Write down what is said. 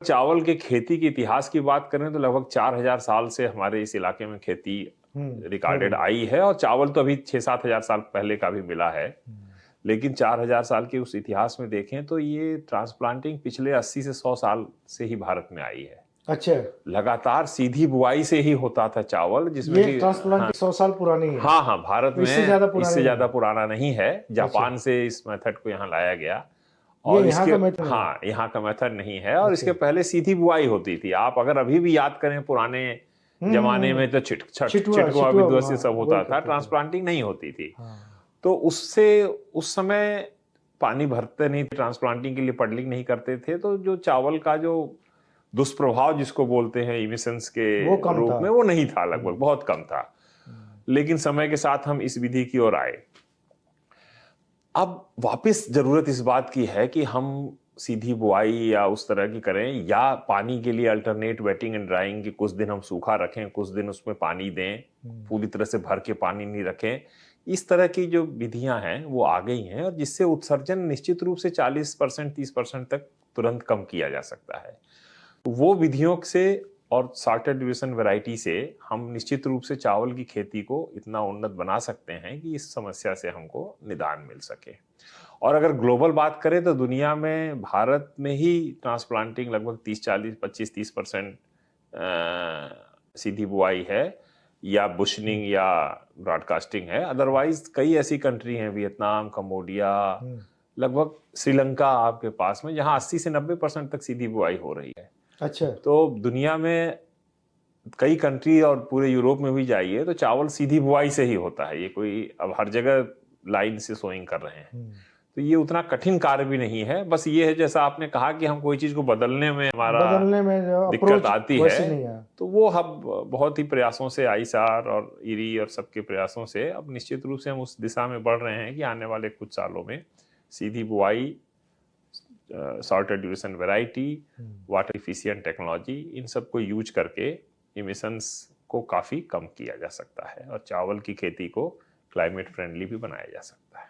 चावल के खेती के इतिहास की बात करें तो लगभग 4000 साल से हमारे इस इलाके में खेती रिकॉर्डेड आई है, और चावल तो अभी 6-7 हजार साल पहले का भी मिला है। लेकिन 4000 साल के उस इतिहास में देखें तो ये ट्रांसप्लांटिंग पिछले 80 से 100 साल से ही भारत में आई है। अच्छा, लगातार सीधी बुआई से ही होता था चावल, जिसमें ये ट्रांसप्लांटिंग 100 साल पुरानी है। हाँ हाँ, भारत में इससे ज्यादा पुराना नहीं है। जापान से इस मेथड को यहाँ लाया गया, और यहाँ इसके का मेथड हाँ, यहाँ का मेथड नहीं है। और इसके पहले सीधी बुआई होती थी। आप अगर अभी भी याद करें पुराने जमाने में तो छिटकुआ विध्वंस सब होता था, ट्रांसप्लांटिंग नहीं होती थी। तो उससे उस समय पानी भरते नहीं थे, ट्रांसप्लांटिंग के लिए पडलिंग नहीं करते थे, तो जो चावल का जो दुष्प्रभाव जिसको बोलते हैं इमिशंस के रूप में, वो नहीं था, लगभग बहुत कम था। लेकिन समय के साथ हम इस विधि की ओर आए। अब वापस जरूरत इस बात की है कि हम सीधी बुआई या उस तरह की करें, या पानी के लिए अल्टरनेट वेटिंग एंड ड्राइंग की, कुछ दिन हम सूखा रखें, कुछ दिन उसमें पानी दें, पूरी तरह से भर के पानी नहीं रखें। इस तरह की जो विधियां हैं वो आ गई हैं, और जिससे उत्सर्जन निश्चित रूप से 40% 30% तक तुरंत कम किया जा सकता है। वो विधियों से और सॉर्टेड ड्यूरेशन वैरायटी से हम निश्चित रूप से चावल की खेती को इतना उन्नत बना सकते हैं कि इस समस्या से हमको निदान मिल सके। और अगर ग्लोबल बात करें तो दुनिया में भारत में ही ट्रांसप्लांटिंग लगभग 25-30% सीधी बुआई है, या बुशनिंग या ब्रॉडकास्टिंग है। अदरवाइज कई ऐसी कंट्री हैं, वियतनाम, कंबोडिया, लगभग श्रीलंका आपके पास में, जहां 80 से 90% तक सीधी बुआई हो रही है। अच्छा, तो दुनिया में कई कंट्री और पूरे यूरोप में भी जाइए तो चावल सीधी बुआई से ही होता है। ये कोई अब हर जगह लाइन से सोइंग कर रहे हैं, तो ये उतना कठिन कार्य भी नहीं है। बस ये है, जैसा आपने कहा कि हम कोई चीज को बदलने में हमारा दिक्कत आती है, तो वो हम बहुत ही प्रयासों से, आईसार और इरी और सबके प्रयासों से अब निश्चित रूप से हम उस दिशा में बढ़ रहे हैं कि आने वाले कुछ सालों में सीधी बुआई, shorter duration variety, water efficient technology, इन सब को यूज करके इमिशंस को काफ़ी कम किया जा सकता है, और चावल की खेती को क्लाइमेट फ्रेंडली भी बनाया जा सकता है।